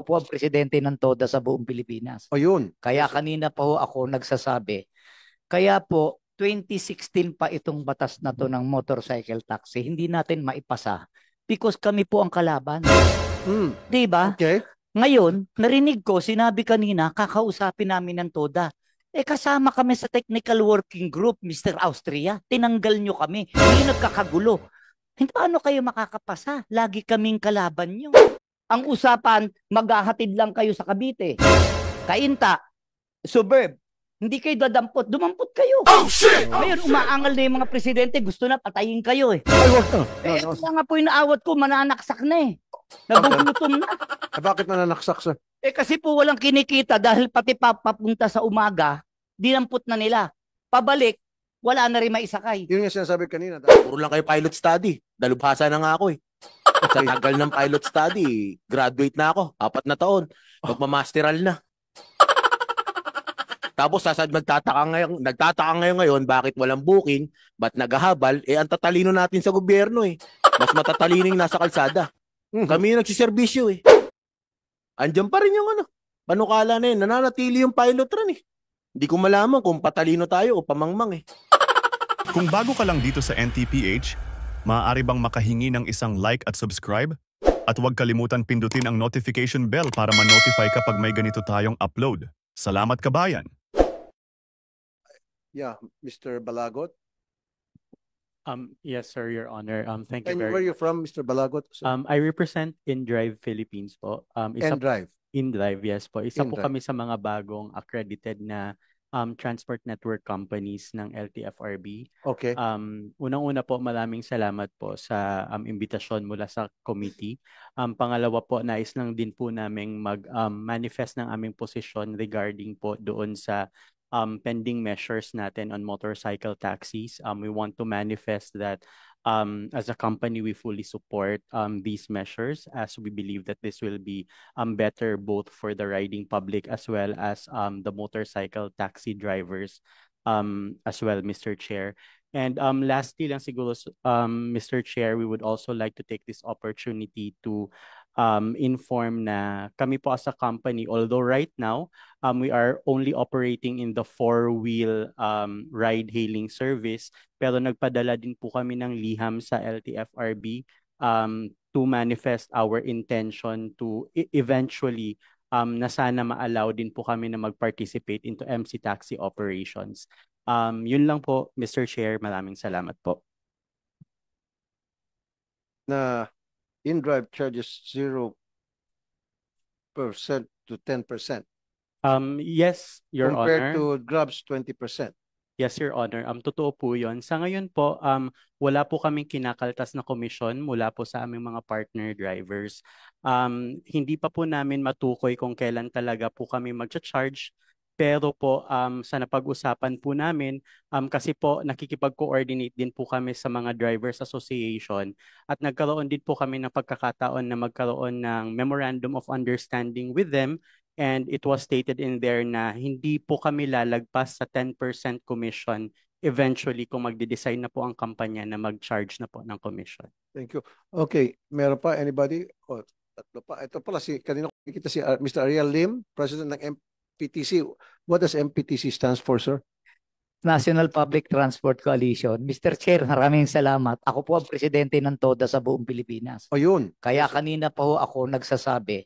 po ang presidente ng TODA sa buong Pilipinas. O yun. Kaya Yes. kanina pa ho ako nagsasabi. Kaya po, 2016 pa itong batas na to ng motorcycle taxi, hindi natin maipasa because kami po ang kalaban. Mm. 'Di ba? Okay. Ngayon, narinig ko, sinabi kanina, kakausapin namin ng TODA. Kasama kami sa technical working group, Mr. Austria. Tinanggal nyo kami. Hindi nagkakagulo. Hindi paano kayo makakapasa? Lagi kaming kalaban nyo. Ang usapan, maghahatid lang kayo sa Cavite. Kainta, suburb. Hindi kayo dadampot. Dumampot kayo. Oh, shit! Ngayon, umaangal na yung mga presidente. Gusto na patayin kayo eh. Ay, wag na. Ito nga po yung naawat ko. Mananaksak na eh. Nagugutom na. Bakit mananaksak, sir? Kasi po walang kinikita dahil pati papunta sa umaga, dinampot na nila. Pabalik, wala na rin maisakay. Yun yung sinasabi kanina. Puro lang kayo pilot study. Dalubhasa na nga ako eh. Sa tagal ng pilot study, graduate na ako. 4 na taon. Magmamasteral na. Tapos nagtataka ngayon bakit walang booking, ba't naghahabal, ang tatalino natin sa gobyerno eh. Mas matatalino yung nasa kalsada. Kami yung nagsiservisyo eh. Andiyan pa rin yung panukala na yun, nananatili yung pilot run eh. Hindi ko malaman kung patalino tayo o pamangmang eh. Kung bago ka lang dito sa NTPH, maaari bang makahingi ng isang like at subscribe? At huwag kalimutan pindutin ang notification bell para ma-notify kapag may ganito tayong upload. Salamat kabayan! Yeah, Mr. Balagot. Yes, sir, Your Honor. Thank you And where are very you from, Mr. Balagot? I represent InDrive Philippines po. N-Drive. InDrive, yes po. Isa po InDrive. kami sa mga bagong accredited na transport network companies ng LTFRB. Okay. Unang-una po, maraming salamat po sa imbitasyon mula sa committee. Pangalawa po, nais lang din po naming mag-manifest ng aming posisyon regarding po doon sa pending measures natin on motorcycle taxis. We want to manifest that as a company, we fully support these measures as we believe that this will be better both for the riding public as well as the motorcycle taxi drivers as well, Mr. Chair. And lastly lang siguro, Mr. Chair, we would also like to take this opportunity to inform na kami po as a company, although right now, we are only operating in the four-wheel ride-hailing service, pero nagpadala din po kami ng liham sa LTFRB to manifest our intention to eventually na sana ma-allow din po kami na mag-participate into MC Taxi operations. Yun lang po, Mr. Chair. Maraming salamat po. Na InDrive charges 0% to 10%. Yes, Your compared Honor. to Grab's 20%. Yes, Your Honor. Totoo po yun. Sa ngayon po, wala po kaming kinakaltas na komisyon mula po sa aming mga partner drivers. Hindi pa po namin matukoy kung kailan talaga po kami mag-charge. Pero po, sa napag-usapan po namin, kasi po nakikipag-coordinate din po kami sa mga Drivers Association at nagkaroon din po kami ng pagkakataon na magkaroon ng Memorandum of Understanding with them. And it was stated in there na hindi po kami lalagpas sa 10% commission eventually kung magde-decide na po ang kampanya na mag-charge na po ng commission. Thank you. Okay, meron pa anybody? Oh, tatlo pa. Ito pala kanina kita si Mr. Ariel Lim, President ng MPTC. What does MPTC stands for, sir? National Public Transport Coalition. Mr. Chair, maraming salamat. Ako po ang presidente ng TODA sa buong Pilipinas. O yun. Kaya kanina pa ho ako nagsasabi.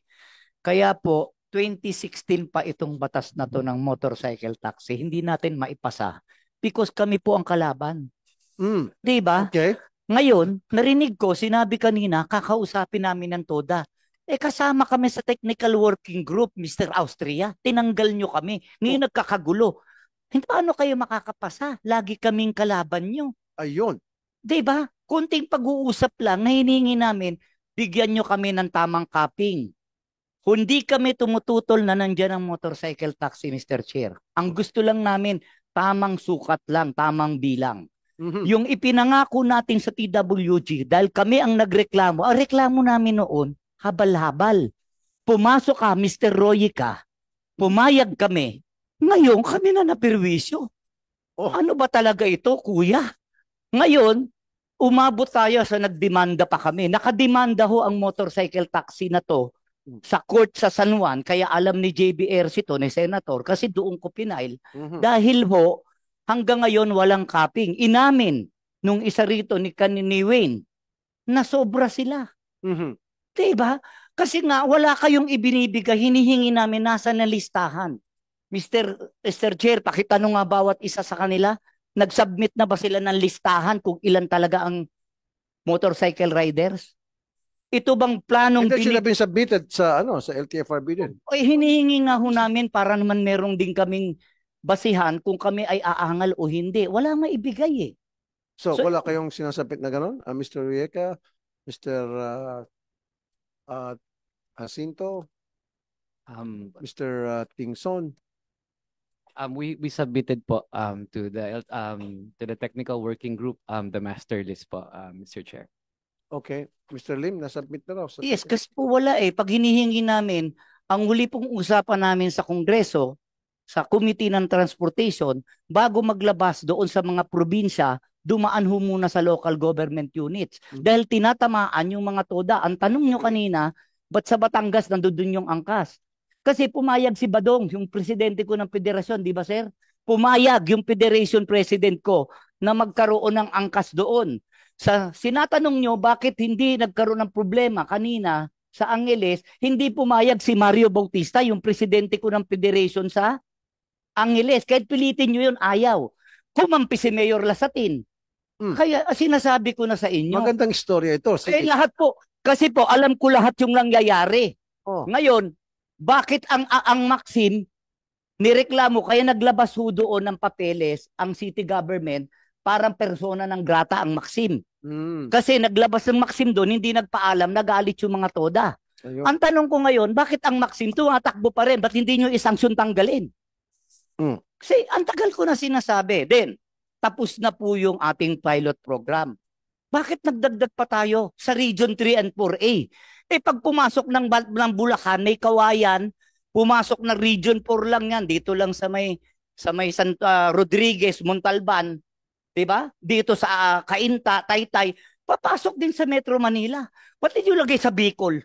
Kaya po, 2016 pa itong batas na to ng motorcycle taxi, hindi natin maipasa because kami po ang kalaban. 'Di ba? Okay. Ngayon, narinig ko, sinabi kanina, kakausapin namin ng TODA. Kasama kami sa technical working group, Mr. Austria. Tinanggal nyo kami. Ngayon nagkakagulo. Hindi paano kayo makakapasa? Lagi kaming kalaban nyo. Ayun. 'Di ba? Kunting pag-uusap lang na hiningi namin, bigyan nyo kami ng tamang capping. Hindi kami tumututol na nandiyan ang motorcycle taxi, Mr. Chair. Ang gusto lang namin, tamang sukat lang, tamang bilang. Yung ipinangako natin sa TWG, dahil kami ang nagreklamo, ang reklamo namin noon, habal-habal. Pumasok ka, Mr. Roy ka, pumayag kami. Ngayon, kami na napirwisyo. Ano ba talaga ito, kuya? Ngayon, umabot tayo sa nagdemanda pa kami. Nakademanda ho ang motorcycle taxi na to sa court sa San Juan, kaya alam ni JBRC to, ni Senator, kasi doon ko pinail. Mhm. Dahil ho, hanggang ngayon walang capping. Inamin nung isa rito ni Wayne na sobra sila. Mhm. Diba? Kasi nga, wala kayong ibinibigay, hinihingi namin nasa na listahan. Mr. Chair, pakitanong nga bawat isa sa kanila, nag-submit na ba sila ng listahan kung ilan talaga ang motorcycle riders? Ito bang planong And that should have been submitted sa sa LTFRB din. Ay, hinihingi nga ho namin para naman meron din kaming basihan kung kami ay aangal o hindi. Wala maibigay eh. So, So, wala kayong sinasabit na gano'n? Mr. Rieka, Mr. Jacinto, Mr. Tingson. We submitted po to the technical working group the master list po, Mr. Chair. Okay. Mr. Lim, nasubmit na raw. yes, kasi po wala eh. Pag hinihingi namin, ang huli pong usapan namin sa Kongreso, sa Committee ng Transportation, bago maglabas doon sa mga probinsya, dumaan ho muna sa local government units. Dahil tinatamaan yung mga toda. Ang tanong nyo kanina, ba't sa Batangas nandun yung angkas? Kasi pumayag si Badong, yung presidente ko ng federasyon, di ba sir? Pumayag yung federation president ko na magkaroon ng angkas doon. Sa sinatanong nyo, bakit hindi nagkaroon ng problema kanina sa Angeles, hindi pumayag si Mario Bautista, yung presidente ko ng federation sa Angeles. Kahit pilitin nyo yun, ayaw. Kumampi si Mayor Lasatin. Kaya sinasabi ko na sa inyo. Magandang istorya ito. Eh lahat po, kasi po alam ko lahat yung nangyayari. Oh. Ngayon, bakit ang Maxim nireklamo, kaya naglabas ho doon ng papeles ang city government, parang persona ng grata ang Maxim. Kasi naglabas ng Maxim doon, hindi nagpaalam, nagalit yung mga toda. Ayun. Ang tanong ko ngayon, bakit ang Maxim tumatakbo pa rin? Ba't hindi nyo isanksyon tanggalin? Kasi ang tagal ko na sinasabi. Then, tapos na po yung ating pilot program. Bakit nagdagdag pa tayo sa Region 3 and 4A? Eh pag pumasok ng Bulacan, may Kawayan, pumasok na Region 4 lang yan, dito lang sa may Santa Rodriguez, Montalban, 'di ba? Dito sa Cainta, Taytay, papasok din sa Metro Manila. Ba't di nyo lagay sa Bicol?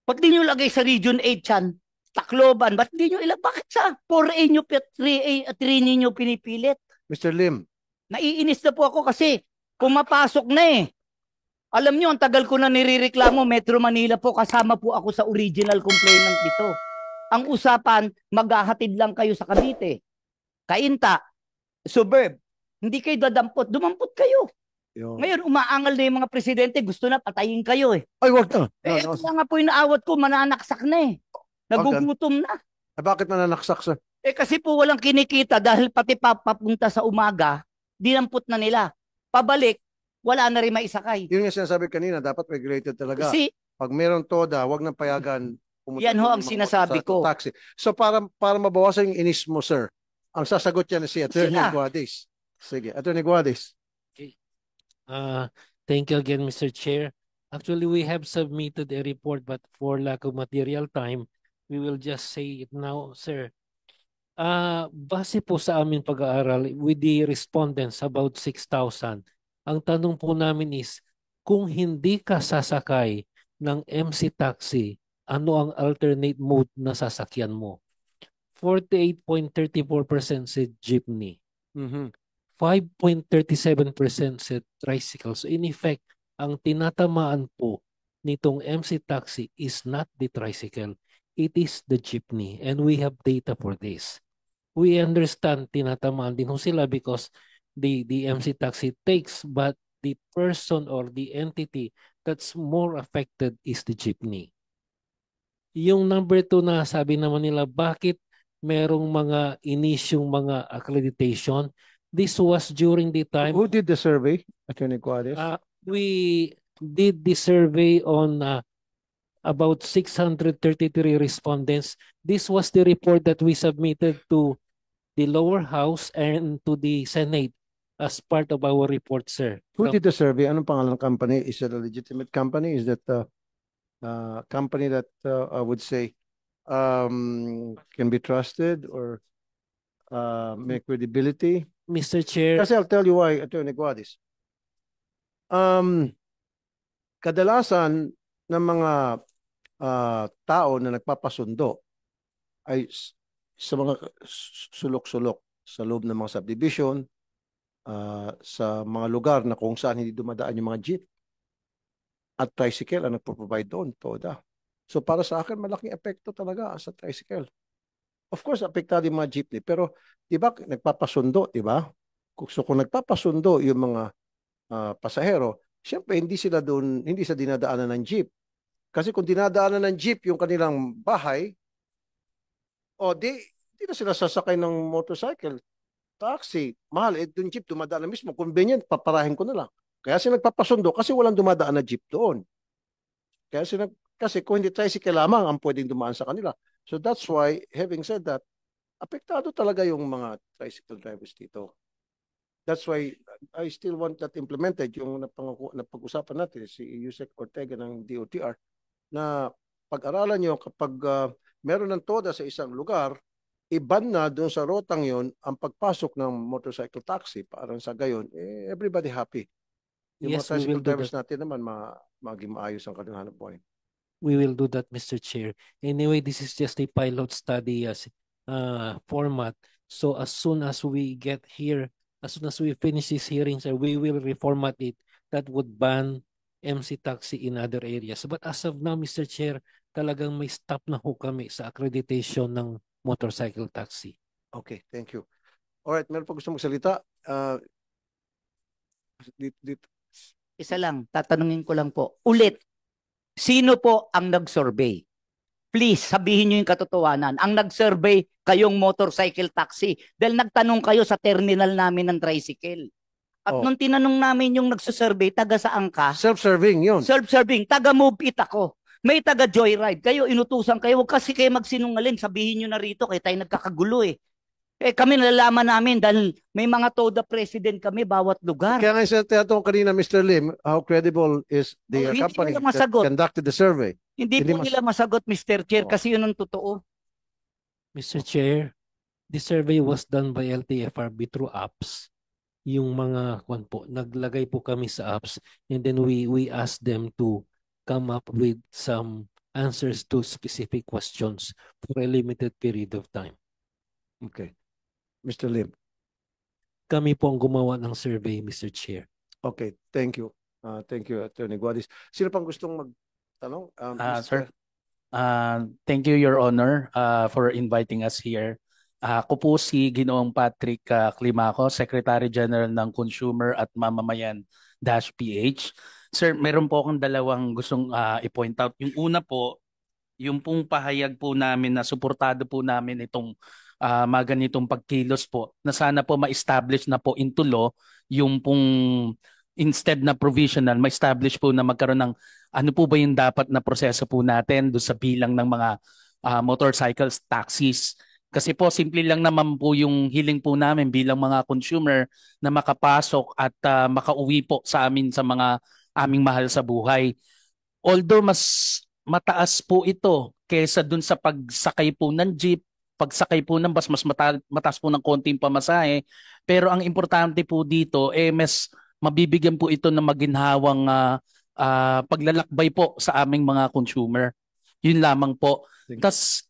Ba't di nyo lagay sa Region 8 yan? Tacloban, ba't di nyo ilagay? Bakit sa 4A nyo, 3 ninyo pinipilit? Mr. Lim. Naiinis na po ako kasi pumapasok na eh. Alam nyo, ang tagal ko na nirereklamo, Metro Manila po, kasama po ako sa original complainant dito. Ang usapan, maghahatid lang kayo sa Cavite. Cainta, Suburb, hindi kayo dadampot, dumampot kayo. Ngayon, umaangal na yung mga presidente, gusto na patayin kayo eh. Ay, wag na. Ito nga po yung naawat ko, mananaksak na eh. Nagugutom na. Bakit mananaksak, sir? Eh kasi po walang kinikita dahil pati papunta sa umaga, dinampot na nila. Pabalik, wala na rin maisakay. Yun yung sinasabi kanina, dapat regulated talaga. Kasi, Pag meron toda, wag nang payagan. yan ho ang sinasabi ko. Taxi. So para mabawasan yung inis mo, sir, ang sasagot yan si Attorney Guadis. Sige, Attorney Guadis. Thank you again, Mr. Chair. Actually, we have submitted a report, but for lack of material time, we will just say it now, sir. Base po sa aming pag-aaral with the respondents, about 6,000, ang tanong po namin is, kung hindi ka sasakay ng MC taxi, ano ang alternate mode na sasakyan mo? 48.34% said jeepney. 5.37% said tricycle. So in effect, ang tinatamaan po nitong MC taxi is not the tricycle. It is the jeepney. And we have data for this. We understand tinatamaan din sila because the MC taxi takes, but the person or the entity that's more affected is the jeepney. Yung number 2 na sabi naman nila, bakit merong mga inisyong mga accreditation? This was during the time. Who did the survey, Attorney Guadis? We did the survey on about 633 respondents. This was the report that we submitted to the lower house and to the Senate as part of our report, sir. Who did the survey? Anong pangalan ng company? Is it a legitimate company? Is that a company that I would say can be trusted or may credibility? Mr. Chair. Kasi I'll tell you why, Attorney Guadis. Kadalasan ng mga tao na nagpapasundo ay sa mga sulok-sulok sa loob ng mga subdivision, sa mga lugar na kung saan hindi dumadaan yung mga jeep at tricycle ang nagpo-provide doon, TODA. So para sa akin, malaking epekto talaga sa tricycle. Of course, apektado yung mga jeepney, pero di ba nagpapasundo, di ba? So kung nagpapasundo yung mga pasahero, syempre hindi sila doon, hindi sa dinadaanan ng jeep. Kasi kung dinadaanan ng jeep yung kanilang bahay, o di na sila sasakay ng motorcycle, taxi, mahal, yung jeep dumadaan na mismo, convenient, paparahin ko na lang. Kaya sila nagpapasundo kasi walang dumadaan na jeep doon. Kasi kung hindi tricycle lamang ang pwedeng dumaan sa kanila. So that's why, having said that, apektado talaga yung mga tricycle drivers dito. That's why I still want that implemented, yung napag-usapan natin, si Yusek Ortega ng DOTR, na pag-aralan nyo kapag meron ng TODA sa isang lugar, iban na doon sa rotang yon ang pagpasok ng motorcycle taxi. Parang sa gayon, everybody happy. Yung Yes, mga we will tricycle do drivers that. natin naman maging maayos ang kanilang hanap buhay. We will do that, Mr. Chair. Anyway, this is just a pilot study as format. So as soon as we get here, as soon as we finish this hearing, sir, we will reformat it. That would ban MC taxi in other areas. But as of now, Mr. Chair, talagang may stop na ho kami sa accreditation ng motorcycle taxi. Okay, thank you. Alright, meron pa gusto magsalita? Isa lang, tatanungin ko lang po. Ulit, sino po ang nag-survey? Please, sabihin nyo yung katotohanan. Ang nag-survey, kayong motorcycle taxi. Dahil nagtanong kayo sa terminal namin ng tricycle. At nung tinanong namin yung nagsusurvey, taga saan ka? Self-serving yun. Self-serving, taga Move It ako. May taga Joyride. Kayo, inutusan kayo. Huwag kasi kayo magsinungaling. Sabihin nyo na rito, kaya tayo nagkakagulo eh. Kami nalalaman namin dahil may mga TODA president kami bawat lugar. Kaya nga yung tinatanong kanina, Mr. Lim, how credible is the Hindi company nila that masagot. conducted the survey? Hindi po nila masagot, Mr. Chair, kasi yun ang totoo. Mr. Chair, the survey was done by LTFRB through apps. Yung mga naglagay po kami sa apps, and then we asked them to come up with some answers to specific questions for a limited period of time. Okay. Mr. Lim. Kami po ang gumawa ng survey, Mr. Chair. Okay, thank you. Thank you, Attorney Guadis. Sino pang gustong magtanong? Sir, thank you, Your Honor, for inviting us here. Ako po si Ginoong Patrick Climaco, Secretary General ng Consumer at Mamamayan-PH. Sir, meron po akong dalawang gustong i-point out. Yung una po, yung pong pahayag po namin na suportado po namin itong mga ganitong pagkilos po, na sana po ma-establish na po into law yung pong instead na provisional, ma-establish po na magkaroon ng ano po ba yung dapat na proseso po natin doon sa bilang ng mga motorcycles, taxis. Kasi po, simple lang naman po yung hiling po namin bilang mga consumer na makapasok at makauwi po sa amin sa mga aming mahal sa buhay. Although mas mataas po ito kaysa dun sa pagsakay po ng jeep, pagsakay po ng bus, mas mataas po ng konting pamasahe. Pero ang importante po dito, mas mabibigyan po ito ng maginhawang paglalakbay po sa aming mga consumer. Yun lamang po. Tas,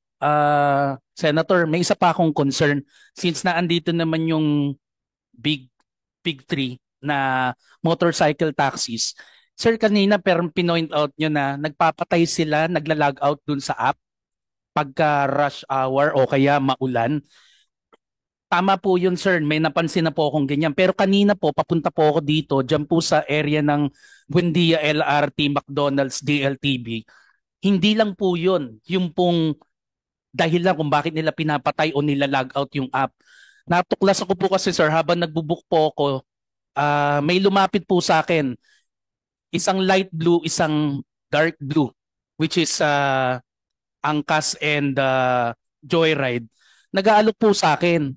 Senator, may isa pa akong concern. Since naandito naman yung big three na motorcycle taxis, sir, kanina pinoint out nyo na nagpapatay sila, nagla-log out dun sa app pagka rush hour o kaya maulan. Tama po yun, sir. May napansin na po akong ganyan. Pero kanina po, papunta po ako dito, dyan po sa area ng Buendia LRT, McDonald's, DLTV. Hindi lang po yun. Yung pong dahilan kung bakit nila pinapatay o nila-log out yung app. Natuklas ako po kasi, sir, habang nagbubook po ako, may lumapit po sa akin. Isang light blue, isang dark blue, which is Angkas and Joyride. Nag-aalok po sa akin.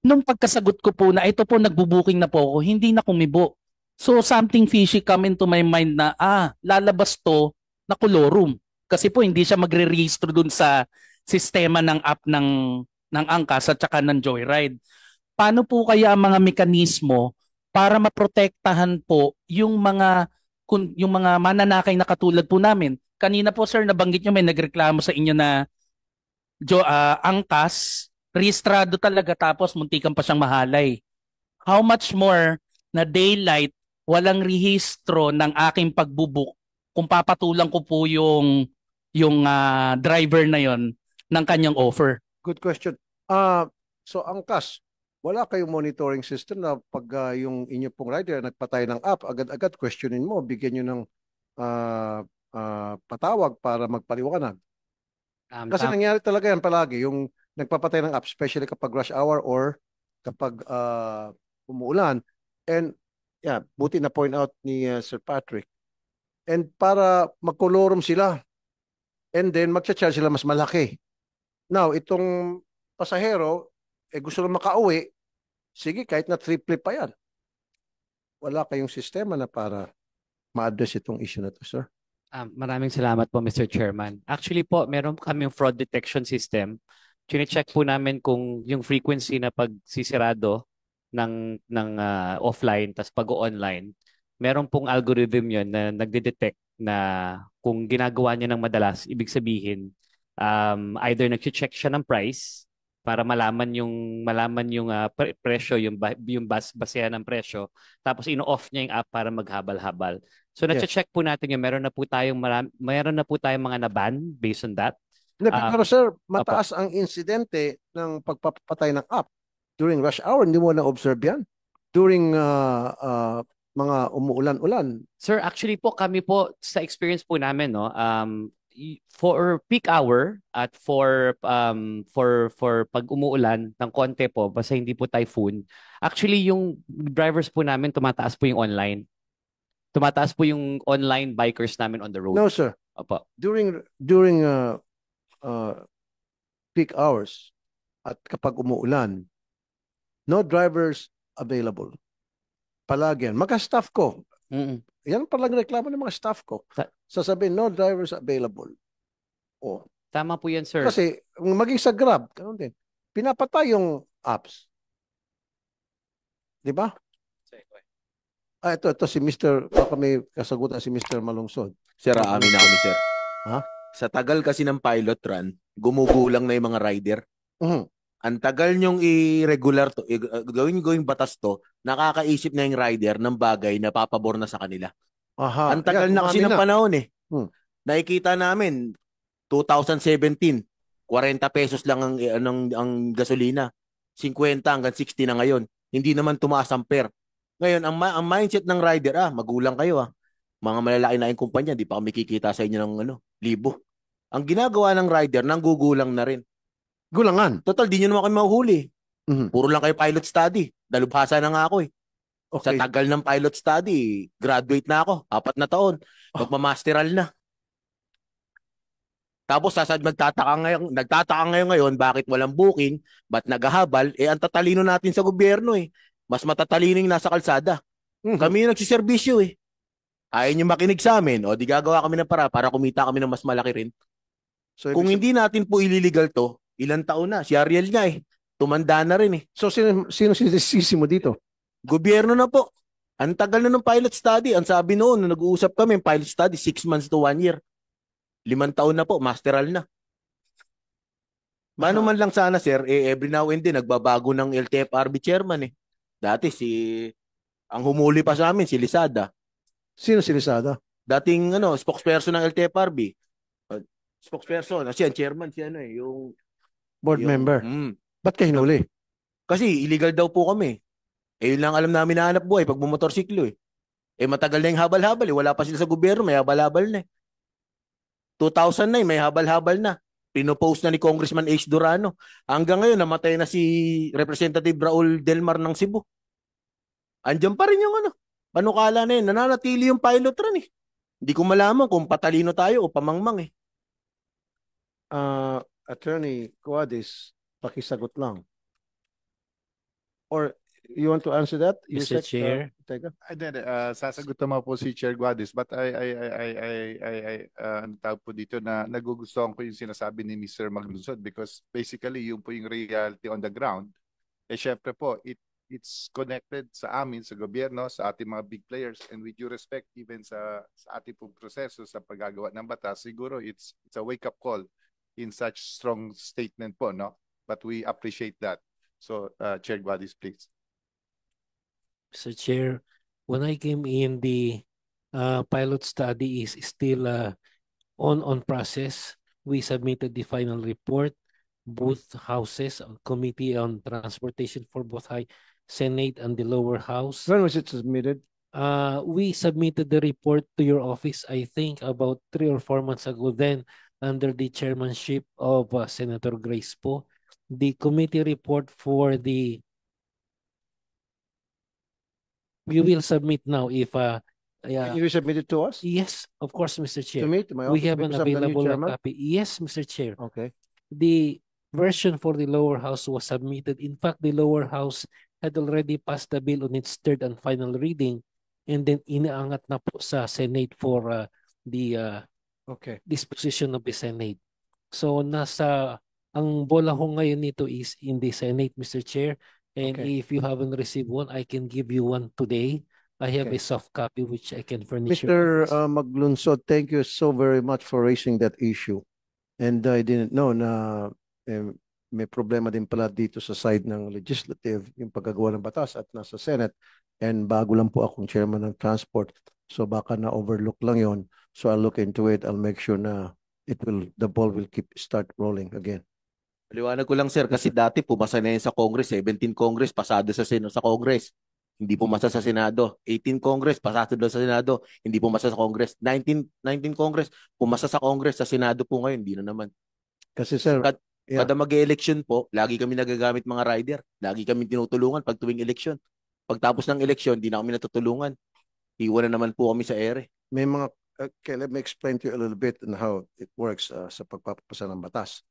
Nung pagkasagot ko po na ito po nagbubuking na po ako, hindi na kumibo. So something fishy come into my mind na lalabas to na kolorum. Kasi po hindi siya magre-register dun sa sistema ng app ng Angkas at saka ng Joyride. Paano po kaya ang mga mekanismo para maprotektahan po yung mga mananakay na katulad po namin? kanina po sir, nabanggit nyo may nagreklamo sa inyo na angkas, rehistrado talaga tapos muntikan pa siyang mahalay. How much more na daylight, walang rehistro ng aking pagbubuk kung papatulang ko po yung driver na yon ng kanyang offer. Good question. So angkas, wala kayong monitoring system na pag yung inyo pong rider nagpatay ng app, agad-agad questionin mo, bigyan nyo ng patawag para magpaliwanag. Kasi nangyari talaga yan palagi, yung nagpapatay ng app, especially kapag rush hour or kapag umuulan. And yeah, buti na point out ni Sir Patrick. And para magkolorum sila, and then magcha-charge sila mas malaki. Now, itong pasahero, gusto lang makauwi, sige, kahit na triple pa yan. Wala kayong sistema na para ma-address itong issue na to, sir. Maraming salamat po, Mr. Chairman. Actually po, meron kaming fraud detection system. Chine-check po namin kung yung frequency na pagsisirado ng offline tas pag-online, meron pong algorithm yon na nagde-detect na kung ginagawa niya ng madalas, ibig sabihin, either nag-check siya ng price para malaman yung presyo, yung basehan ng presyo, tapos ino-off niya yung app para maghabal-habal. So na-check po natin yung meron na po tayong mga na-ban based on that. Pero sir, mataas ang insidente ng pagpapatay ng app during rush hour. Hindi mo na-observe yan? During mga umuulan-ulan. Sir, actually po kami po sa experience po namin, no, for peak hour at for pag umuulan ng konti po, basta hindi po typhoon, actually yung drivers po namin tumataas po yung online. Tumataas po yung online bikers namin on the road. No, sir. Opo. During peak hours at kapag umuulan, no drivers available. Palagi yan. Mga-staff ko. Yan palang reklamo ng mga staff ko. Sasabihin, no drivers available. Oh. Tama po yan, sir. Kasi maging sa Grab, ganun din. Pinapatay yung apps. Di ba? Ito si Mr. Baka may kasagutan si Mr. Malungsod. Sir, amin na kami, sir. Ha? Sa tagal kasi ng pilot run, gumugulang na yung mga rider. Ang tagal nyong i-regular to, gawing batas to, nakakaisip na yung rider ng bagay na papabor na sa kanila. Aha. Ang tagal na kasi ng panahon eh. Nakikita namin, 2017, 40 pesos lang ang gasolina. 50 hanggang 60 na ngayon. Hindi naman tumaas ang per. Ngayon, ang mindset ng rider, magulang kayo . Mga malalaki na yung kumpanya, di pa kami kikita sa inyo ng libo. Ang ginagawa ng rider, nanggugulang na rin. Gulangan. Total, di nyo naman kayo mahuhuli. Puro lang kayo pilot study. Dalubhasa na nga ako eh. Okay. Sa tagal ng pilot study, graduate na ako. 4 na taon. Magmamasteral na. Tapos nagtataka ngayon bakit walang booking, ba't naghahabal, ang tatalino natin sa gobyerno eh. Mas matatalino yung nasa kalsada. Kami yung nagsiservisyo eh. Ayaw nyo makinig sa amin, di gagawa kami ng para kumita kami ng mas malaki rin. So, kung hindi natin po ililigal to, ilang taon na? Si Ariel nga eh. Tumanda na rin eh. So sino sinisisi mo dito? Gobyerno na po. Ang tagal na ng pilot study. Ang sabi noon, nung nag-uusap kami, pilot study, 6 months to 1 year. 5 taon na po, masteral na. Mano man lang sana, sir, every now and then, nagbabago ng LTFRB chairman eh. Dati ang humuli pa sa amin, si Lisada. Sino si Lisada? Dating spokesperson ng LTFRB. Spokesperson, ang chairman, yung board member. Ba't kayo hinuli? Kasi illegal daw po kami. Yun lang alam namin na hanap buhay pag bumotorsiklo eh. Matagal na yung habal-habal eh. Wala pa sila sa gobyerno, may habal-habal na eh. 2009, may habal-habal na. Pinopost na ni Congressman H. Durano. Hanggang ngayon, namatay na si Representative Raul Delmar ng Cebu. Andiyan pa rin yung panukala na yun. Nananatili yung pilot run eh. Hindi ko malaman kung patalino tayo o pamangmang eh. Attorney Cuadis, pakisagot lang. Or you want to answer that? Mr. Chair. Sasagot naman po si Chair Guadis, but ang tawag po dito na nagugustuhan ko yung sinasabi ni Mr. Maglusod because basically yun po yung reality on the ground. Syempre po, it's connected sa amin, sa gobyerno, sa ating mga big players, and with due respect even sa ating pong proseso sa paggagawa ng batas, siguro it's a wake-up call in such strong statement po, no? But we appreciate that. So, Chair Guadis, please. Mr. Chair, when I came in, the pilot study is still on process. We submitted the final report. Both houses, Committee on Transportation for both high Senate and the lower house. When was it submitted? We submitted the report to your office, I think, about 3 or 4 months ago. Then, under the chairmanship of Senator Grace Poe, the committee report for the we will submit now if Can you resubmit it to us? yes, of course, Mr. Chair. To me, to my We office, have an because I'm the new available chairman? copy. Yes, Mr. Chair. Okay. The version for the lower house was submitted. In fact, the lower house had already passed the bill on its third and final reading, and then inaangat na po sa Senate for the Okay. disposition of the Senate. So ang bola ho ngayon nito is in the Senate, Mr. Chair. And Okay. if you haven't received one, I can give you one today. I have Okay. a soft copy which I can furnish Mr. your office. Maglunsod, thank you so very much for raising that issue. And I didn't know na may problema din pala dito sa side ng legislative, yung paggagawa ng batas at nasa Senate. And bago lang po akong chairman ng transport. So baka na-overlook lang yon. So I'll look into it. I'll make sure na the ball will start rolling again. Liwanag ko lang, sir, kasi dati pumasa na yan sa Congress, 17 Congress, pasado sa Congress. Hindi pumasa sa Senado. 18 Congress, pasado doon sa Senado. Hindi pumasa sa Congress. 19 Congress, pumasa sa Congress, sa Senado po ngayon. Hindi na naman. Kasi sir, yeah. Kada mag-election po, lagi kami nagagamit mga rider. Lagi kami tinutulungan pag tuwing election. Pagtapos ng election, hindi na kami natutulungan. Iwan na naman po kami sa ere. May mga, okay, let me explain to you a little bit on how it works sa pagpapasa ng batas.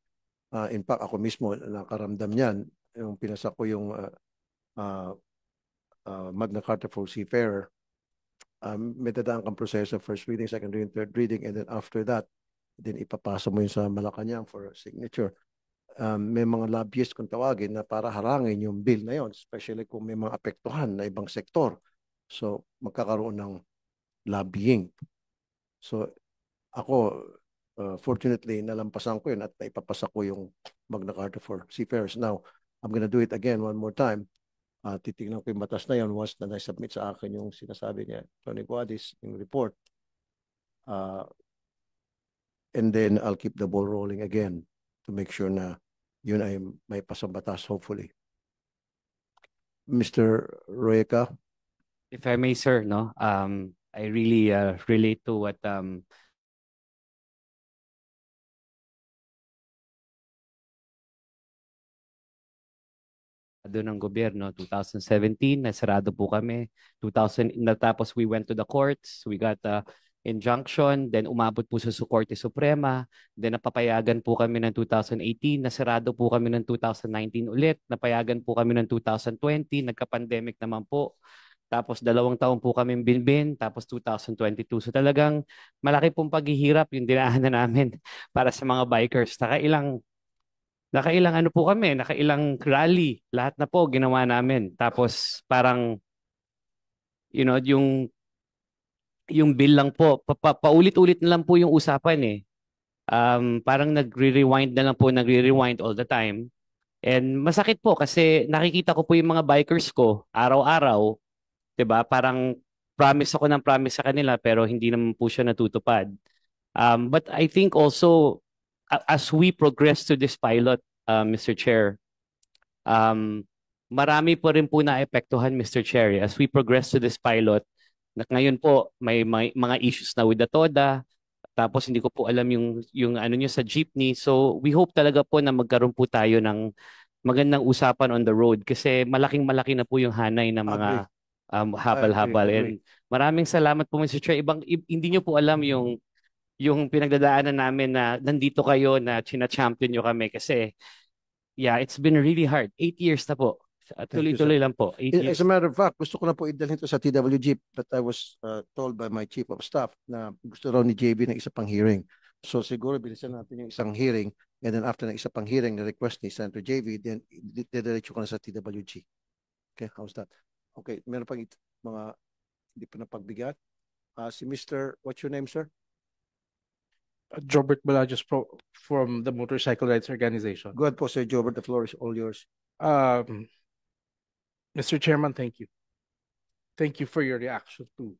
In fact, ako mismo nakaramdam niyan. Yung pinasa ko yung Magna Carta for Seafarer. May dadaan kang proseso, first reading, second reading, third reading, and then after that, then ipapasa mo yun sa Malacanang for signature. May mga lobbyist kung tawagin na para harangin yung bill na yon, especially kung may mga apektuhan na ibang sektor. So, magkakaroon ng lobbying. So, ako, fortunately, nalampasan ko yun at naipapasa ko yung Magna Carta for Seafarers. Now, I'm gonna do it again one more time. Titignan ko yung batas na yun once na na-submit sa akin yung sinasabi niya, Tony Guadis, yung report. And then I'll keep the ball rolling again to make sure na yun ay may pasang batas, hopefully. Mr. Royeca? If I may, sir, no, I really relate to what doon ng gobyerno. 2017 nasarado po kami. 2000 natapos, we went to the courts, we got injunction, then umabot po sa Korte Suprema, then napapayagan po kami ng 2018, nasarado po kami ng 2019 ulit, napayagan po kami ng 2020, nagka-pandemic naman po. Tapos 2 taon po kami binbin, tapos 2022. So talagang malaki pong paghihirap yung dinaanan namin para sa mga bikers. Nakailang ano po kami, nakailang rally, lahat na po ginawa namin. Tapos parang, you know, yung bill lang po, paulit-ulit na lang po yung usapan eh. Parang nagre-rewind na lang po, nagre-rewind all the time. And masakit po kasi nakikita ko po yung mga bikers ko araw-araw, 'di ba? Parang promise ako ng promise sa kanila pero hindi naman po siya natutupad. But I think also as we progress to this pilot, Mr. Chair, marami po rin po na-epektuhan, Mr. Chair. As we progress to this pilot, ngayon po may mga issues na with the TODA, tapos hindi ko po alam yung ano niyo sa jeepney. So we hope talaga po na magkaroon po tayo ng magandang usapan on the road kasi malaking-malaki na po yung hanay ng mga habal-habal. And maraming salamat po, Mr. Chair. Hindi niyo po alam yung pinagdadaanan namin na nandito kayo na china-champion nyo kami kasi yeah, it's been really hard. 8 years na po. Tuloy-tuloy lang po. 8 years. As a matter of fact, gusto ko na po idalhin ito sa TWG but I was told by my chief of staff na gusto raw ni JB ng isa pang hearing. So siguro bilisan natin yung isang hearing and then after ng isa pang hearing na request ni Senator JB, then didiretso ko na sa TWG. Okay, how's that? Okay, meron pang mga hindi pa napagbigyan. Si Mr. What's your name, sir? Jobert Balagios from the Motorcycle Rights Organization. Go ahead po, Sir Jobert. The floor is all yours. Mr. Chairman, thank you. Thank you for your reaction to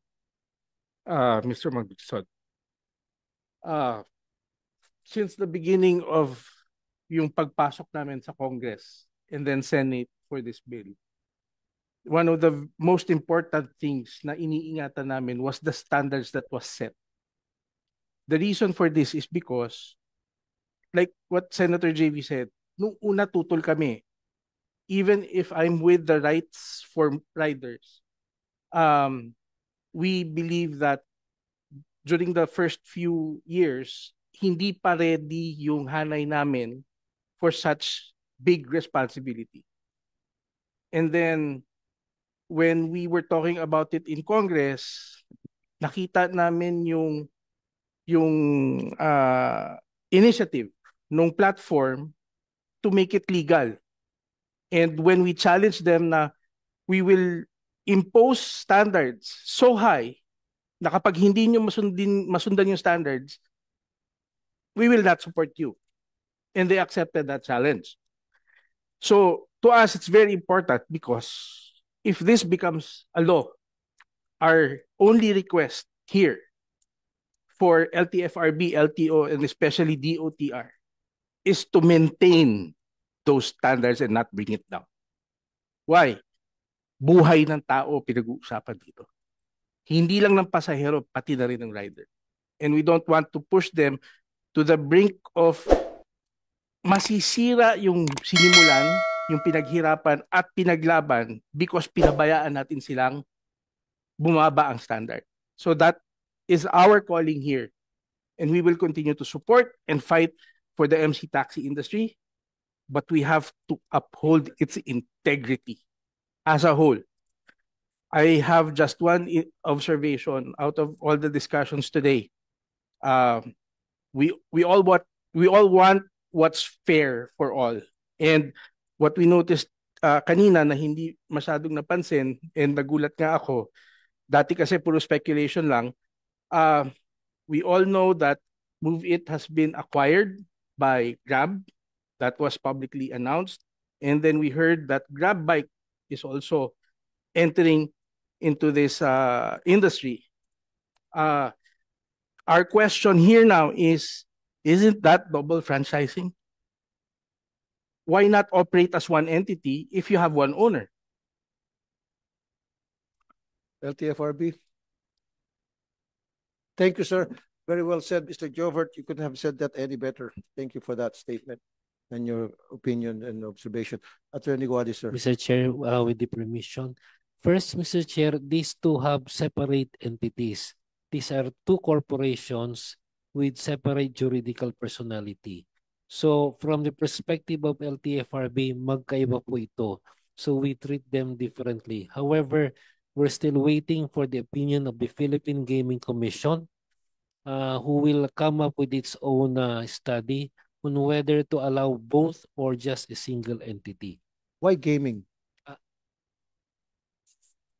Mr. Magdiksod. Since the beginning of yung pagpasok namin sa Congress and then Senate for this bill, one of the most important things na iniingatan namin was the standards that was set. The reason for this is because, like what Senator JV said, nung una tutol kami, even if I'm with the rights for riders, we believe that during the first few years, hindi pa ready yung hanay namin for such big responsibility. And then, when we were talking about it in Congress, nakita namin yung initiative ng platform to make it legal. And when we challenge them na we will impose standards so high na kapag hindi nyo masundan yung standards, we will not support you. And they accepted that challenge. So to us, it's very important because if this becomes a law, our only request here for LTFRB, LTO, and especially DOTR is to maintain those standards and not bring it down. Why? Buhay ng tao pinag-uusapan dito. Hindi lang ng pasahero, pati na rin ng rider. And we don't want to push them to the brink of masisira yung sinimulan, yung pinaghirapan at pinaglaban because pinabayaan natin silang bumaba ang standard. So that is our calling here. And we will continue to support and fight for the MC taxi industry, but we have to uphold its integrity as a whole. I have just one observation out of all the discussions today. We all want what's fair for all. And what we noticed kanina na hindi masyadong napansin and nagulat nga ako, dati kasi puro speculation lang, we all know that Move It has been acquired by Grab. That was publicly announced. And then we heard that Grab Bike is also entering into this industry. Our question here now is, isn't that double franchising? Why not operate as one entity if you have one owner? LTFRB. Thank you, sir. Very well said, Mr. Jovert. You couldn't have said that any better. Thank you for that statement and your opinion and observation. Attorney Guadi, sir. Mr. Chair, with the permission. First, Mr. Chair, these two have separate entities. These are two corporations with separate juridical personality. So from the perspective of LTFRB, magkaiba po ito. So we treat them differently. However, we're still waiting for the opinion of the Philippine Gaming Commission, who will come up with its own study on whether to allow both or just a single entity. Why gaming?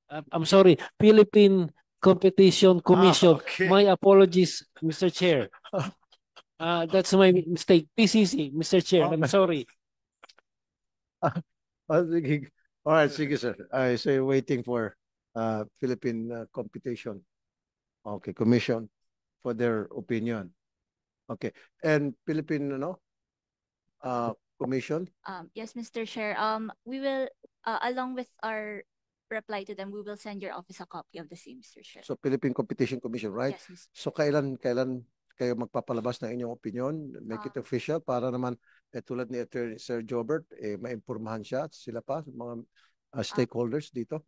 I'm sorry, Philippine Competition Commission. Okay. My apologies, Mr. Chair. That's my mistake. PCC, Mr. Chair. I'm sorry. All right, sige, sir. I say waiting for Philippine Competition, okay, Commission for their opinion. Okay, and Philippine Commission. Yes, Mr. Chair. We will, along with our reply to them, we will send your office a copy of the same, Mr. Chair. So Philippine Competition Commission, right? Yes, Mr. So kailan kayo magpapalabas ng inyong opinion? Make it official para naman tulad ni Attorney Sir Jobert, maimpurmahan siya at sila pa, mga stakeholders dito.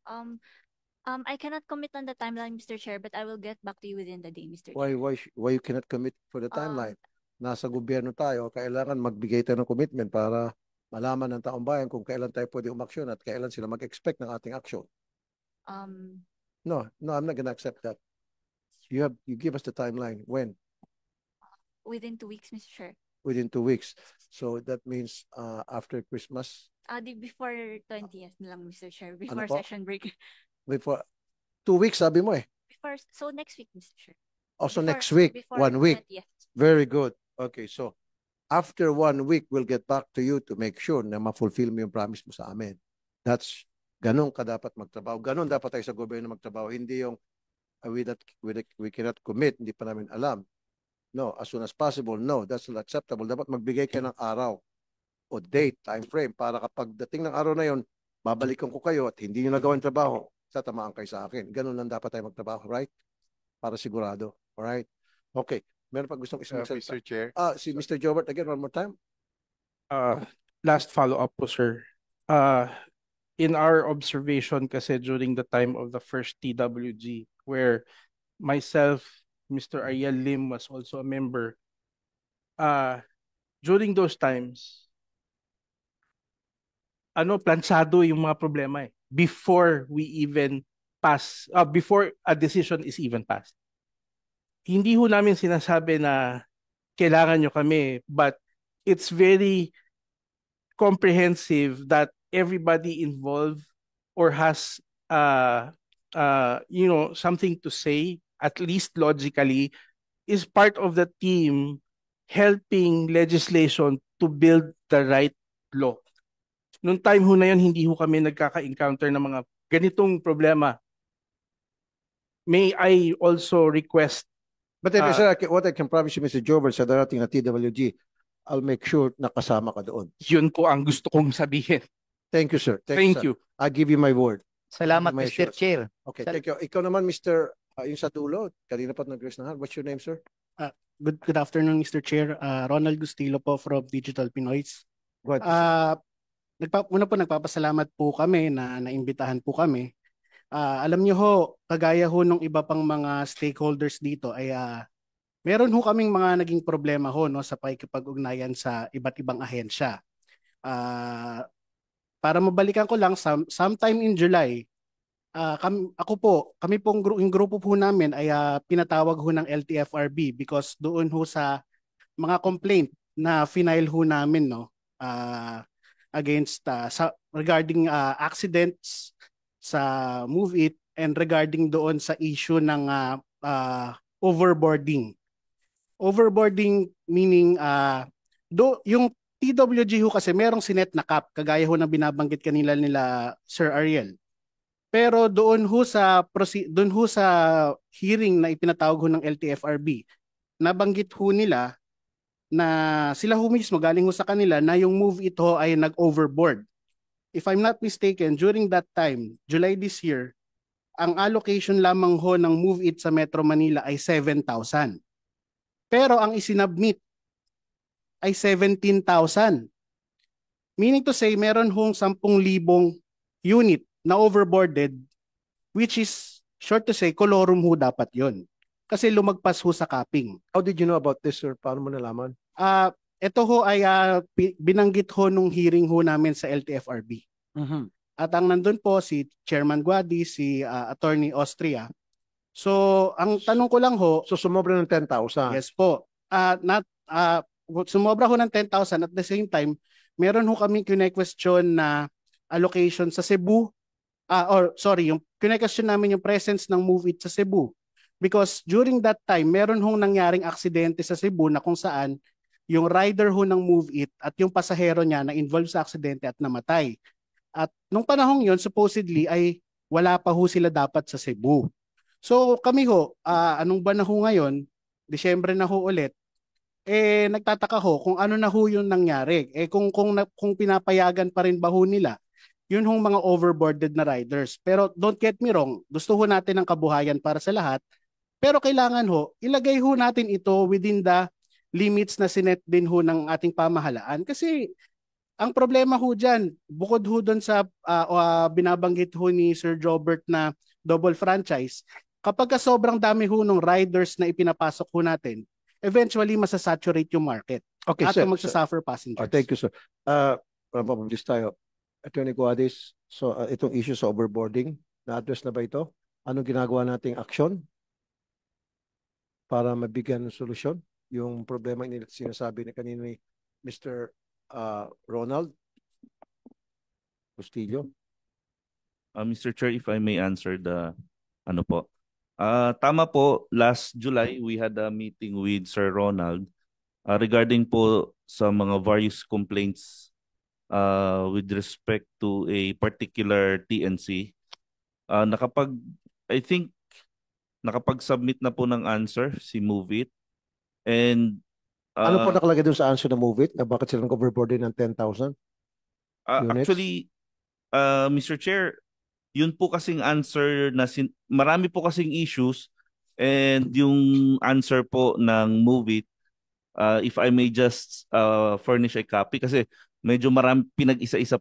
I cannot commit on the timeline, Mr. Chair, but I will get back to you within the day, Mr. Why Chair. why you cannot commit for the timeline? Nasa gobyerno tayo, kailangan magbigay tayo ng commitment para malaman ng taong bayan kung kailan tayo pwede umaksyon at kailan sila mag-expect ng ating action. No, I'm not gonna accept that. You give us the timeline. When? Within 2 weeks, Mr. Chair. Within 2 weeks. So that means after Christmas, Before 20th na lang, Mr. Chair. Before po? session break. Before 2 weeks, sabi mo eh. So next week, Mr. Chair. Also Before- next week, before 1 week. 20th. Very good. Okay, so after 1 week, we'll get back to you to make sure na ma-fulfill mo yung promise mo sa amin. That's, ganun ka dapat magtrabaho. Ganun dapat tayo sa gobyerno magtrabaho. Hindi yung we cannot commit, hindi pa namin alam. No, as soon as possible, no, that's not acceptable. Dapat magbigay kayo ng araw o date, time frame, para kapag dating ng araw na yon, babalikan ko kayo at hindi nyo nagawa yung trabaho, tatamaan kayo sa akin. Ganun lang dapat tayo magtrabaho, right? Para sigurado. Alright? Okay. Meron pa gustong isang Mr. Chair. si Mr. Jobert again, one more time. Last follow-up po, sir. In our observation kasi during the time of the first TWG, where myself, Mr. Ariel Lim was also a member, during those times, plansado yung mga problema eh. Before we even before a decision is even passed. Hindi ho namin sinasabi na kailangan nyo kami, but it's very comprehensive that everybody involved or has something to say, at least logically, is part of the team helping legislation to build the right law. Noong time ho na yun, hindi ho kami nagkaka-encounter ng mga ganitong problema. May I also request But then, sir, what I can promise you, Mr. Jobert, sa darating na TWG, I'll make sure na kasama ka doon. yun po ang gusto kong sabihin. Thank you, sir. Thank sir. you. I give you my word. Salamat, May Mr. assurance. Chair. Okay, thank you. Ikaw naman, Mr. Yung sa dulo, kanina pa nag-raise na hand. What's your name, sir? Good afternoon, Mr. Chair. Ronald Gustilo po from Digital Pinoys. Go ahead. Una po nagpapasalamat po kami na naimbitahan po kami. Alam niyo ho, kagaya ho nung iba pang mga stakeholders dito ay meron ho kaming mga naging problema ho no sa pakikipag-ugnayan sa iba't ibang ahensya. Para mabalikan ko lang, sometime in July, kami pong yung grupo po namin ay pinatawag ho ng LTFRB because doon ho sa mga complaint na final ho namin no against regarding accidents sa Move It and regarding doon sa issue ng overboarding. Overboarding meaning yung TWG ho kasi merong sinet na cap kagaya ho ng binabanggit kanila nila Sir Ariel. Pero doon ho sa hearing na ipinatawag ho ng LTFRB, nabanggit ho nila na sila ho mismo galing ho sa kanila na yung Move It ho ay nag-overboard. If I'm not mistaken, during that time, July this year, ang allocation lamang ho ng Move It sa Metro Manila ay 7,000. Pero ang isinabmit ay 17,000. Meaning to say, meron hong 10,000 unit na overboarded, which is, short to say, kolorum ho dapat yon. Kasi lumagpas ho sa capping. How did you know about this, sir? Paano mo nalaman? Ito ho ay binanggit ho nung hearing ho namin sa LTFRB. At ang nandun po si Chairman Guadi, si Attorney Austria. So, ang tanong ko lang ho, So, sumobra ng 10,000. yes po, sumobra ho ng 10,000 at the same time, meron ho kaming kine-question na allocation sa Cebu, yung kine-question namin yung presence ng Move It sa Cebu. Because during that time, meron hong nangyaring aksidente sa Cebu na kung saan yung rider ho ng Move It at yung pasahero niya na involved sa aksidente at namatay. At nung panahong yon supposedly ay wala pa ho sila dapat sa Cebu. So kami ho, anong ba na ho ngayon, Disyembre na ho ulit, nagtataka ho kung ano na ho yung nangyari. Kung pinapayagan pa rin ba ho nila, yun hong mga overboarded na riders. Pero don't get me wrong, gusto ho natin ng kabuhayan para sa lahat. Pero kailangan ho, ilagay ho natin ito within the limits na sinet din ho ng ating pamahalaan. Kasi ang problema ho dyan, bukod ho doon sa binabanggit ho ni Sir Jobert na double franchise, kapag sobrang dami ho ng riders na ipinapasok ho natin, eventually masasaturate yung market. Okay, at sir. magsasuffer passengers. Thank you, sir. Mapapabilis tayo. Attorney Guadis, so itong issue sa overboarding, na-address na ba ito? Anong ginagawa nating action para mabigyan ng solusyon? Yung problema sinasabi ni kanina ni Mr. Ronald? Bustillo. Mr. Chair, if I may answer the ano po. Tama po, last July we had a meeting with Sir Ronald regarding po sa mga various complaints with respect to a particular TNC. I think nakapag-submit na po ng answer si Move It. And Ano po nakalagay doon sa answer na Move It? Na bakit sila nag-overboarding ng 10,000 units? actually, Mr. Chair, yun po kasing answer na marami po kasing issues, and yung answer po ng Move It, if I may just furnish a copy kasi medyo marami pinag-isa-isa,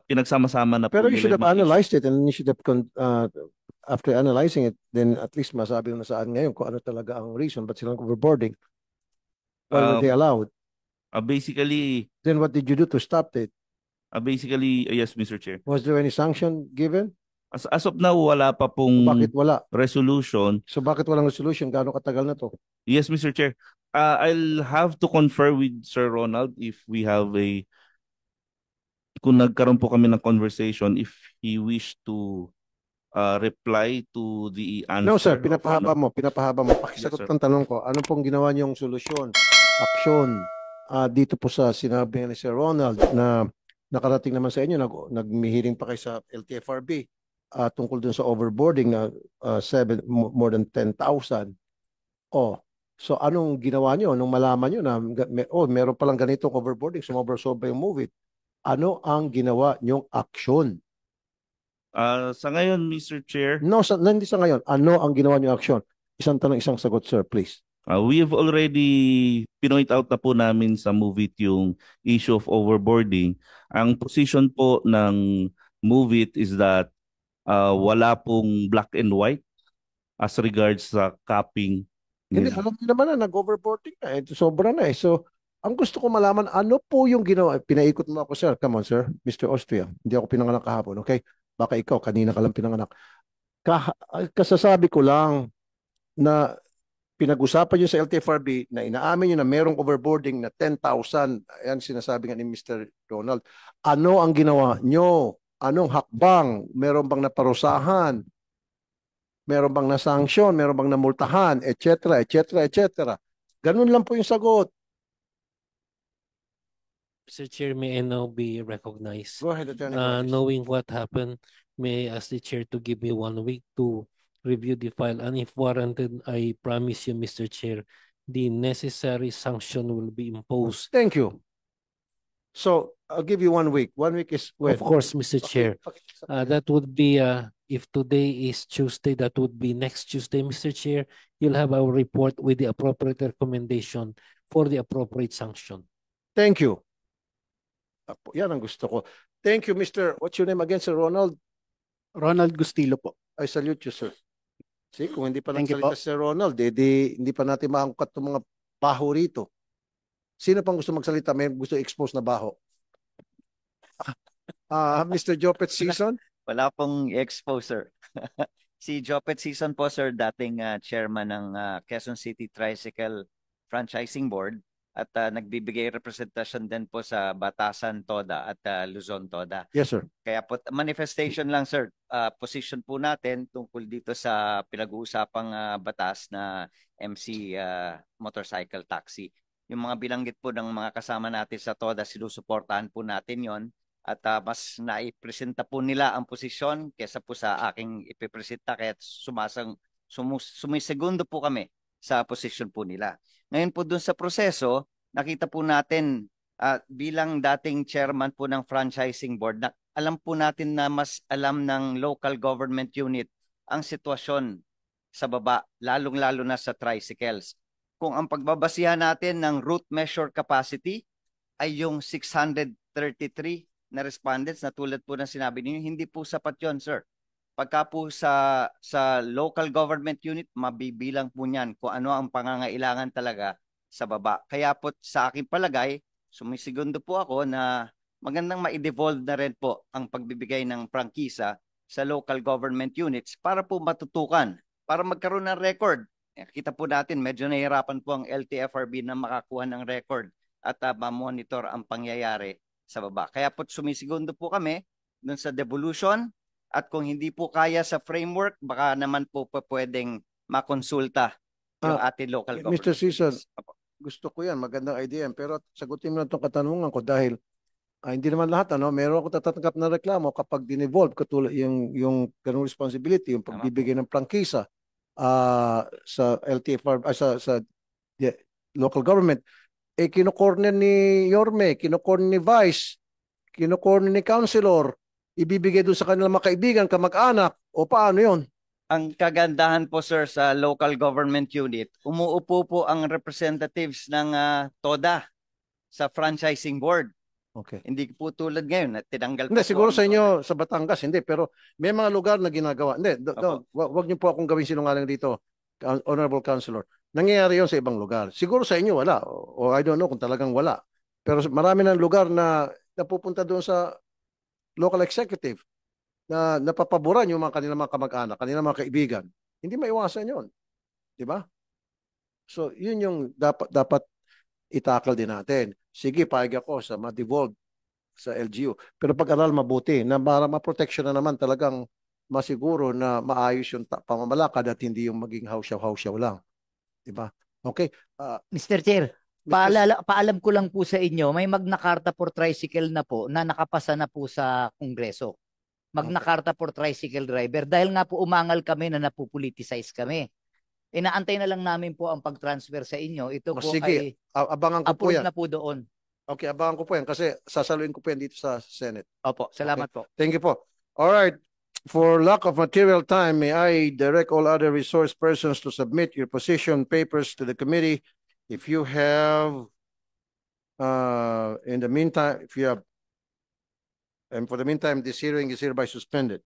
pinagsama-sama na po Pero you nila should yung have mga analyzed it and you should have after analyzing it, then at least masabi mo na saan ngayon kung ano talaga ang reason ba't sila overboarding. Why were they allowed? Basically, Then what did you do to stop it? basically, yes, Mr. Chair. Was there any sanction given? As of now, wala pa pong Bakit wala? resolution. So bakit walang resolution? Gaano katagal na to? Yes, Mr. Chair. I'll have to confer with Sir Ronald if we have kung nagkaroon po kami ng conversation, if he wish to reply to the answer. No sir, pinapahaba mo. Pakisagot Yes, sir. ng tanong ko, ano pong ginawa niyong solusyon, aksyon dito po sa sinabi ni Sir Ronald na nakarating naman sa inyo, nagmihiring pa kayo sa LTFRB tungkol dun sa overboarding na more than 10,000. So anong ginawa niyo nung malaman niyo na meron palang ganitong overboarding, sumobra-sobra yung Move It? Ano ang ginawa niyong aksyon? Sa ngayon, Mr. Chair, No, hindi sa ngayon. Ano ang ginawa niyong aksyon? Isang tanong, isang sagot, sir, please. we have already pinoint out na po namin sa Move It yung issue of overboarding. Ang position po ng Move It is that wala pong black and white as regards sa capping. Hindi, alam niyo naman na nag-overboarding na. Sobra na eh. So, ang gusto ko malaman, ano po yung ginawa? Pinaikot mo ako, sir. Come on, sir. Mr. Austria. Hindi ako pinanganak kahapon, okay? Baka ikaw, kanina ka lang pinanganak. Kasasabi ko lang na pinag-usapan nyo sa LTFRB na inaamin nyo na merong overboarding na 10,000. Ayan sinasabi nga ni Mr. Ronald. Ano ang ginawa nyo? Anong hakbang? Meron bang naparusahan? Meron bang na-sanction? Meron bang namultahan? Etc. Ganun lang po yung sagot. Mr. Chair, may I now be recognized? Go ahead, Attorney Cortes. Knowing what happened, may I ask the chair to give me 1 week to review the file, and if warranted, I promise you, Mr. Chair, the necessary sanction will be imposed. Thank you. So, I'll give you 1 week. 1 week is when? Of course, Mr. Chair. That would be, if today is Tuesday, that would be next Tuesday, Mr. Chair. You'll have our report with the appropriate recommendation for the appropriate sanction. Thank you. Yan ang gusto ko. Thank you, Mr. What's your name again, Sir Ronald? Ronald Gustilo po. I salute you, sir. See, kung hindi pa Thank you nagsalita po. si Sir Ronald, hindi pa natin maangkat ng mga baho rito. Sino pang gusto magsalita? May gusto expose na baho? Mr. Jopet Season? Wala pong expose, sir. Si Jopet Season po, sir, dating chairman ng Quezon City Tricycle Franchising Board at nagbibigay representasyon din po sa Batasan Toda at Luzon Toda. Yes, sir. Kaya po, manifestation lang, sir. Position po natin tungkol dito sa pinag-uusapang batas na MC motorcycle taxi. Yung mga binanggit po ng mga kasama natin sa Toda, sinusuportahan po natin yon at mas naipresenta po nila ang posisyon kesa po sa aking ipipresenta, kaya sumisegundo po kami sa posisyon po nila. Ngayon po dun sa proseso, nakita po natin bilang dating chairman po ng franchising board, na alam po natin na mas alam ng local government unit ang sitwasyon sa baba, lalong-lalo na sa tricycles. Kung ang pagbabasihan natin ng route measure capacity ay yung 633 na respondents na tulad po ng sinabi ninyo, hindi po sapat yon, sir. Pagka po sa local government unit, mabibilang po niyan kung ano ang pangangailangan talaga sa baba. Kaya po sa aking palagay, sumisigondo po ako na magandang ma-devolve na rin po ang pagbibigay ng prangkisa sa local government units para po matutukan, para magkaroon ng record. Kita po natin, medyo nahihirapan po ang LTFRB na makakuha ng record at ma-monitor ang pangyayari sa baba. Kaya po sumisigondo po kami dun sa devolution. At kung hindi po kaya sa framework, baka naman po pwedeng makonsulta yung ating local government. Mr. Cesar, Apo. gusto ko yan, magandang idea yan. Pero sagutin mo na itong katanungan ko dahil hindi naman lahat, meron ako tatanggap na reklamo kapag dinevolve, katulad yung ganung responsibility, yung pagbibigay ng prangkisa sa LTFR, sa local government, kino-corner ni Yorme, kino-corner ni Vice, kino-corner ni Councilor, ibibigay doon sa kanilang mga kaibigan, kamag-anak, o paano yon? Ang kagandahan po sir sa local government unit, umuupo po ang representatives ng TODA sa franchising board. Okay. Hindi po tulad ngayon na tinanggal Hindi, po siguro ang sa inyo, sa Batangas, hindi. Pero may mga lugar na ginagawa. Hindi, wag niyo po akong gawin sinungaling dito, Honorable Councilor. Nangyayari yon sa ibang lugar. Siguro sa inyo wala. O I don't know kung talagang wala. Pero marami ng lugar na napupunta doon sa local executive na napapaboran yung mga kanilang mga kamag-anak, kanilang mga kaibigan. Hindi maiwasan yon. Di ba? So, yun yung dapat itakal din natin. Sige, payag ako sa ma-devolve sa LGU. Pero pag-aral mabuti na para ma-protection na naman talagang masiguro na maayos yung pamamalakad at hindi yung maging hawsyaw-hawsyaw lang. Diba? Okay. Mr. Chair, paalam ko lang po sa inyo, may Magna Carta for Tricycle na po na nakapasa na po sa Kongreso. Magna Carta for Tricycle Driver. Dahil nga po umangal kami na napupoliticize kami. Inaantay na lang namin po ang pag-transfer sa inyo. Ito po sige, ay abangan ko po approve yan. na po doon. Okay, abangan ko po yan kasi sasaluin ko po yan dito sa Senate. Opo, salamat po. Thank you po. All right. For lack of material time, may I direct all other resource persons to submit your position papers to the committee. If you have, in the meantime, and for the meantime, this hearing is hereby suspended.